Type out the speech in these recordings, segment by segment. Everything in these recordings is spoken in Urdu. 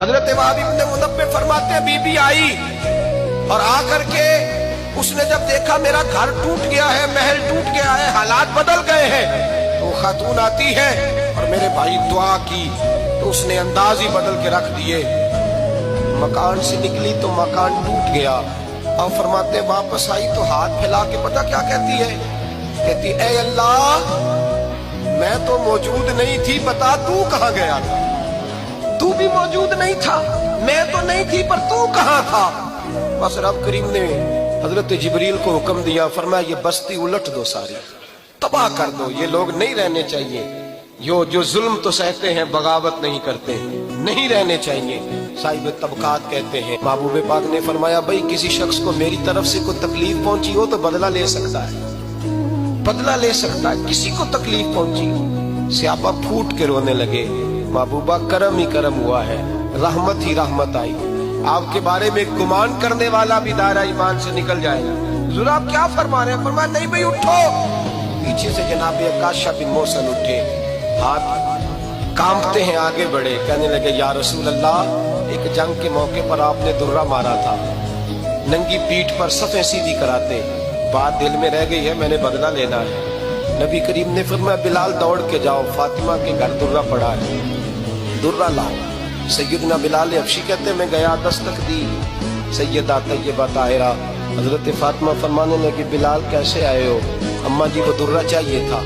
حضرت وہب ابن منبہ فرماتے ہیں بی آئی اور آ کر کے اس نے جب دیکھا میرا گھر ٹوٹ گیا ہے، محل ٹوٹ گیا ہے، حالات بدل گئے ہیں، تو وہ خاتون آتی ہے اور میرے بھائی دعا کی تو اس نے انداز ہی بدل کے رکھ دیے، مکان سے نکلی تو مکان ٹوٹ گیا۔ اور فرماتے واپس آئی تو ہاتھ پھیلا کے پتہ کیا کہتی ہے؟ کہتی اے اللہ میں تو موجود نہیں تھی، بتا تو کہاں گیا تھا؟ تو بھی موجود نہیں تھا، میں تو نہیں تھی، پر تو کہاں تھا؟ بس رب کریم نے حضرت جبریل کو حکم دیا، فرمایا یہ بستی الٹ دو، ساری تباہ کر دو، یہ لوگ نہیں رہنے چاہیے، جو ظلم تو سہتے ہیں بغاوت نہیں کرتے، نہیں رہنے چاہیے۔ صاحب طبقات کہتے ہیں محبوب پاک نے فرمایا بھائی کسی شخص کو میری طرف سے کوئی تکلیف پہنچی ہو تو بدلہ لے سکتا ہے، بدلہ لے سکتا ہے، کسی کو تکلیف پہنچی۔ صحابہ پھوٹ کے رونے لگے، محبوبہ کرم ہی کرم ہوا ہے، رحمت ہی رحمت آئی، آپ کے بارے میں گمان کرنے والا بھی دائرہ ایمان سے نکل جائے گا۔ حضور آپ کیا فرما رہے ہیں؟ فرمایا نہیں بھائی اٹھو۔ پیچھے سے جناب عکاشہ بن محصن اٹھے، ہاتھ کانپتے ہیں، آگے بڑھے، کہنے لگے یا رسول اللہ ایک جنگ کے موقع پر آپ نے درہ مارا تھا، ننگی پیٹھ پر صفیں سیدھی کراتے، بات دل میں رہ گئی ہے، میں نے بدلہ لینا ہے۔ نبی کریم نے فرمایا بلال دوڑ کے جاؤ، فاطمہ کے گھر درہ پڑا ہے، درہ لاؤ۔ سیدنا بلال حبشی کہتے میں گیا، دستک دی، سیدہ طیبہ طاہرہ حضرت فاطمہ فرمانے لگی بلال کیسے آئے ہو؟ اماں جی کو درہ چاہیے تھا۔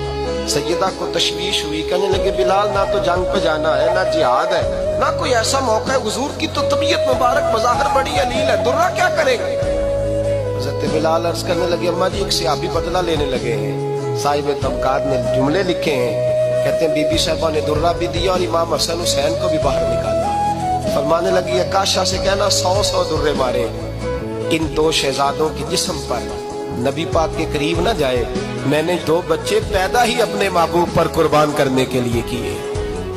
سیدہ کو تشویش ہوئی، کہنے لگے بلال نہ تو جنگ پہ جانا ہے، نہ جہاد ہے، نہ کوئی ایسا موقع ہے، حضور کی تو طبیعت مبارک بظاہر بڑی علیل ہے، درہ کیا کرے گا؟ حضرت بلال عرض کرنے لگے اماں جی ایک صحابی بدلہ لینے لگے ہیں، صاحب طبقات نے جملے لکھے ہیں، کہتے ہیں بی بی صاحبہ نے درہ بھی دیا اور امام حسن حسین کو بھی باہر نکالا۔ فرمانے لگی عکاشہ سے کہنا 100 درے مارے، ان دو شہزادوں کے جسم پر نبی پاک کے قریب نہ جائے، میں نے 2 بچے پیدا ہی اپنے محبوب پر قربان کرنے کے لیے کیے،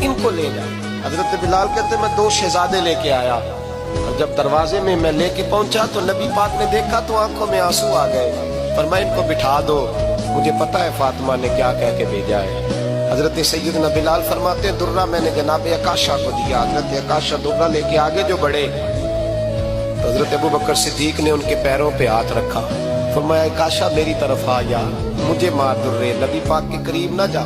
ان کو لے جائے۔ حضرت بلال کہتے ہیں میں 2 شہزادے لے کے آیا، اور جب دروازے میں میں لے کے پہنچا تو نبی پاک نے دیکھا تو آنکھوں میں آنسو آ گئے، فرمایا ان کو بٹھا دو، مجھے پتا ہے فاطمہ نے کیا کہہ کے بھیجا ہے۔ حضرت سیدنا بلال فرماتے ہیں درہ میں نے جناب عکاشہ کو دیا، حضرت عکاشہ درہ لے کے آگے جو بڑھے تو حضرت ابوبکر صدیق نے ان کے پیروں پہ ہاتھ رکھا، فرمایا عکاشہ میری طرف آ یا مجھے مار درے، نبی پاک کے قریب نہ جا۔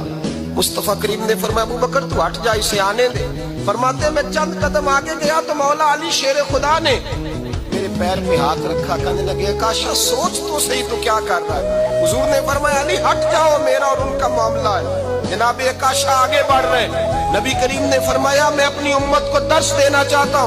مصطفیٰ کریم نے فرمایا ابوبکر تو ہٹ جا، اسے آنے دے۔ فرماتے ہیں میں چند قدم آگے گیا تو مولا علی شیر خدا نے میرے پیر پہ ہاتھ رکھا، کہنے لگے عکاشہ سوچ تو صحیح تو کیا کر رہا ہے؟ حضور نے فرمایا علی ہٹ جاؤ، میرا اور ان کا معاملہ ہے۔ جناب عکاشہ آگے بڑھ رہے، نبی کریم نے فرمایا میں اپنی امت کو درس دینا چاہتا ہوں۔